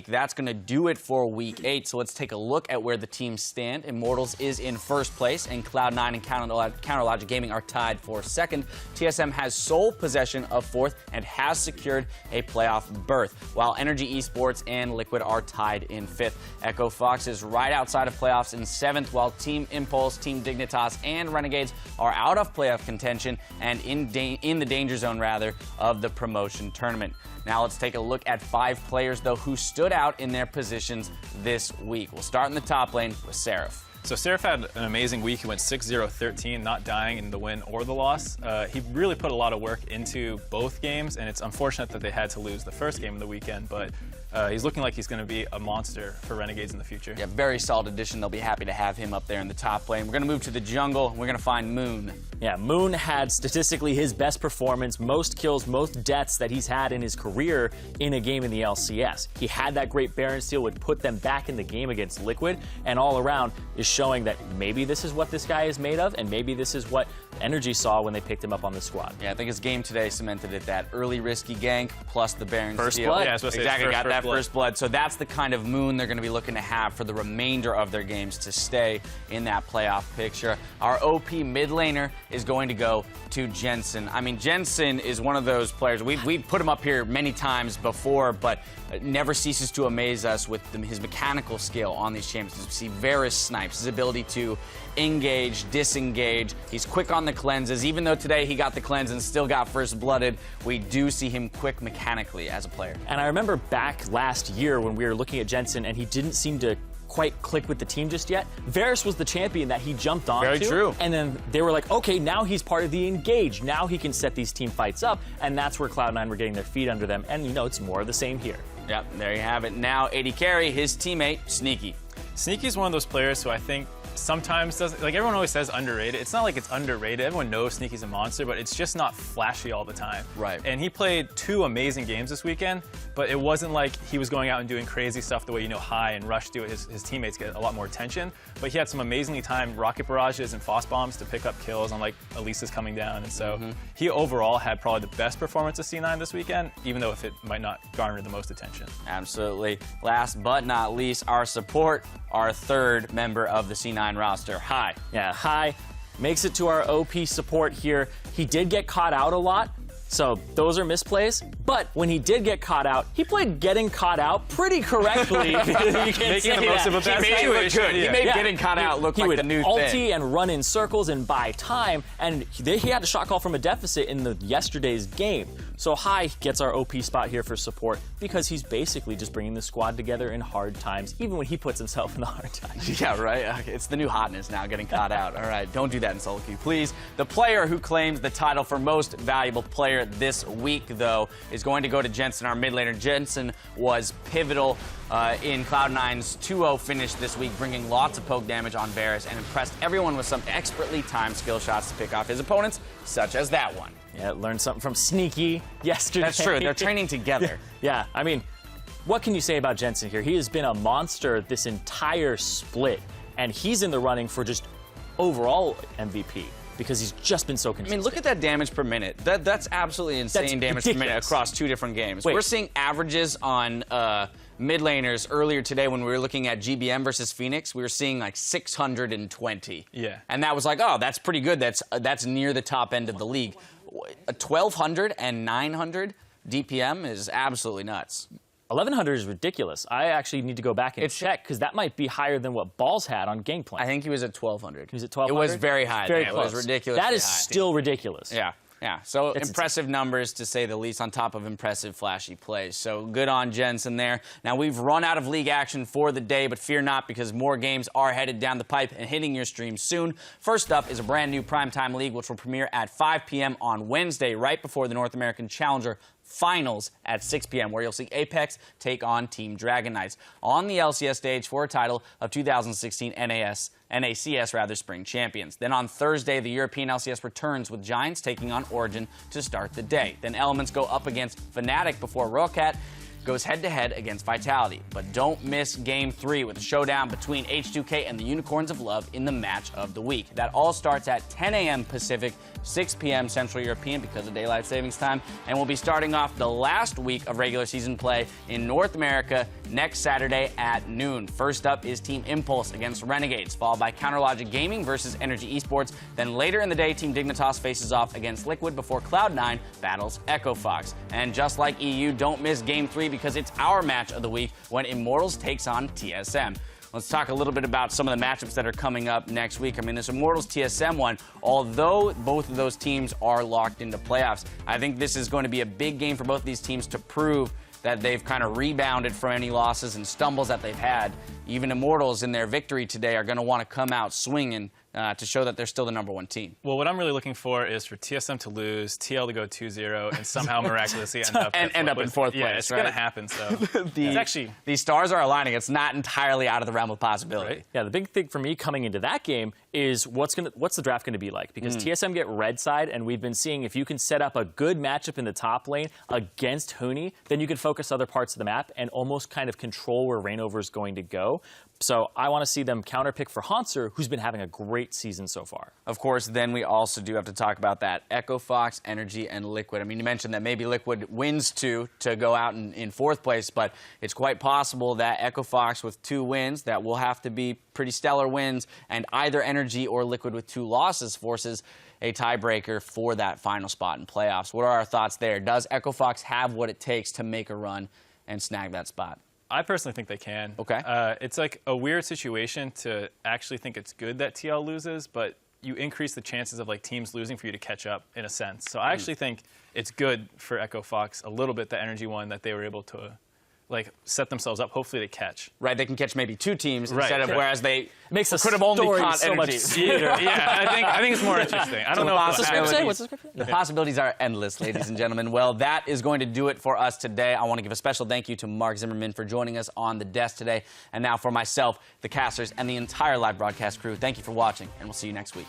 week. That's going to do it for Week 8. So let's take a look at where the teams stand. Immortals is in first place, and Cloud9 and Counterlogic Gaming are tied for second. TSM has sole possession of fourth and has secured a playoff berth, while Energy Esports and Liquid are tied in fifth. Echo Fox is right outside of playoffs in seventh, while Team Impulse, Team Dignitas, and Renegades are out of playoff contention and in the danger zone, rather, of the promotion tournament. Now let's take a look at 5 players, though, who stood out in their positions this week. We'll start in the top lane with Seraph. So Seraph had an amazing week. He went 6-0-13, not dying in the win or the loss. He really put a lot of work into both games, and it's unfortunate that they had to lose the first game of the weekend, but he's looking like he's going to be a monster for Renegades in the future. Yeah, very solid addition. They'll be happy to have him up there in the top lane. We're going to move to the jungle. We're going to find Moon. Yeah, Moon had statistically his best performance, most kills, most deaths that he's had in his career in a game in the LCS. He had that great Baron steal, would put them back in the game against Liquid, and all around is showing that maybe this is what this guy is made of, and maybe this is what Energy saw when they picked him up on the squad. Yeah, I think his game today cemented it, that early risky gank plus the Baron first steal. blood. Yeah, exactly, got that first blood. So that's the kind of Moon they're going to be looking to have for the remainder of their games to stay in that playoff picture. Our OP mid laner is going to go to Jensen. I mean, Jensen is one of those players, we've put him up here many times before, but never ceases to amaze us with his mechanical skill on these champions. We see Varus snipes, his ability to engage, disengage. He's quick on the cleanses. Even though today he got the cleanse and still got first blooded, we do see him quick mechanically as a player. And I remember back last year when we were looking at Jensen and he didn't seem to quite click with the team just yet. Varus was the champion that he jumped onto. Very true. And then they were like, okay, now he's part of the engage. Now he can set these team fights up. And that's where Cloud9 were getting their feet under them. And, you know, it's more of the same here. Yep, there you have it. Now, AD Carry, his teammate, Sneaky. Sneaky's one of those players who I think sometimes doesn't, like everyone always says underrated. It's not like it's underrated. Everyone knows Sneaky's a monster, but it's just not flashy all the time. Right. And he played 2 amazing games this weekend, but it wasn't like he was going out and doing crazy stuff the way, you know, High and Rush do it. His teammates get a lot more attention, but he had some amazingly timed rocket barrages and Foss bombs to pick up kills on like Elisa's coming down. And so he overall had probably the best performance of C9 this weekend, even though if it might not garner the most attention. Absolutely. Last but not least, our support, our third member of the C9 roster, High. Yeah, High makes it to our OP support here. He did get caught out a lot, so those are misplays. But when he did get caught out, he played getting caught out pretty correctly. You can't Making the most of a bad situation. He made getting caught out look like the new thing. He would ulti and run in circles and buy time, and he had a shot call from a deficit in yesterday's game. So High gets our OP spot here for support because he's basically just bringing the squad together in hard times, even when he puts himself in the hard times. Yeah, right? Okay, it's the new hotness now, getting caught out. All right, don't do that in solo queue, please. The player who claims the title for most valuable player this week, though, is going to go to Jensen, our mid laner. Jensen was pivotal in Cloud9's 2-0 finish this week, bringing lots of poke damage on Varus and impressed everyone with some expertly timed skill shots to pick off his opponents, such as that one. Yeah, learned something from Sneaky yesterday. That's true. They're training together. Yeah, I mean, what can you say about Jensen here? He has been a monster this entire split, and he's in the running for just overall MVP because he's just been so consistent. I mean, look at that damage per minute. That's absolutely insane damage per minute across 2 different games. We're seeing averages on mid laners earlier today when we were looking at GBM versus Phoenix. We were seeing like 620. Yeah. And that was like, oh, that's pretty good. That's near the top end of the league. 1,200 and 900 DPM is absolutely nuts. 1,100 is ridiculous. I actually need to go back and check because that might be higher than what Balls had on Gangplank. I think he was at 1,200. He was at 1,200? It was very high. Very close. It was ridiculous. That is still ridiculous. Yeah. Yeah, so impressive numbers, to say the least, on top of impressive flashy plays. So good on Jensen there. Now, we've run out of league action for the day, but fear not, because more games are headed down the pipe and hitting your stream soon. First up is a brand new primetime league, which will premiere at 5 p.m. on Wednesday, right before the North American Challenger Finals at 6 p.m., where you'll see Apex take on Team Dragon Knights on the LCS stage for a title of 2016 NACS Spring Champions. Then on Thursday, the European LCS returns with Giants taking on Origin to start the day. Then Elements go up against Fnatic before Royalcat goes head-to-head against Vitality. But don't miss Game 3 with a showdown between H2K and the Unicorns of Love in the match of the week. That all starts at 10 a.m. Pacific, 6 p.m. Central European because of daylight savings time, and we'll be starting off the last week of regular season play in North America next Saturday at noon. First up is Team Impulse against Renegades, followed by Counterlogic Gaming versus Energy Esports. Then later in the day, Team Dignitas faces off against Liquid before Cloud9 battles Echo Fox. And just like EU, don't miss Game 3 because it's our match of the week when Immortals takes on TSM. Let's talk a little bit about some of the matchups that are coming up next week. I mean, this Immortals TSM one, although both of those teams are locked into playoffs, I think this is going to be a big game for both of these teams to prove that they've kind of rebounded from any losses and stumbles that they've had. Even Immortals in their victory today are going to want to come out swinging to show that they're still the #1 team. Well, what I'm really looking for is for TSM to lose, TL to go 2-0, and somehow miraculously end up in fourth place. Yeah, it's right? going to happen. So it's actually the stars are aligning. It's not entirely out of the realm of possibility. Right? Yeah, the big thing for me coming into that game is what's the draft going to be like? Because TSM get red side, and we've been seeing if you can set up a good matchup in the top lane against Huni, then you can focus other parts of the map and almost kind of control where Reignover is going to go. So I want to see them counterpick for Hanser, who's been having a great season so far. Of course, then we also do have to talk about that Echo Fox, Energy, and Liquid. I mean, you mentioned that maybe Liquid wins 2 to go out in 4th place, but it's quite possible that Echo Fox with 2 wins, that will have to be pretty stellar wins, and either Energy or Liquid with 2 losses forces a tiebreaker for that final spot in playoffs. What are our thoughts there? Does Echo Fox have what it takes to make a run and snag that spot? I personally think they can. Okay. It's like a weird situation to actually think it's good that TL loses, but you increase the chances of like teams losing for you to catch up in a sense. So I actually think it's good for Echo Fox a little bit, the Energy one, that they were able to like set themselves up. Hopefully they catch. Right, they can catch maybe 2 teams Right. instead of whereas they Makes the could have only story caught so Energy. much sweeter. Yeah, I think it's more interesting. I don't know What's the if script it'll say? happen. What's the script say? The possibilities are endless, ladies and gentlemen. Well, that is going to do it for us today. I want to give a special thank you to Mark Zimmerman for joining us on the desk today. And now for myself, the casters, and the entire live broadcast crew, thank you for watching, and we'll see you next week.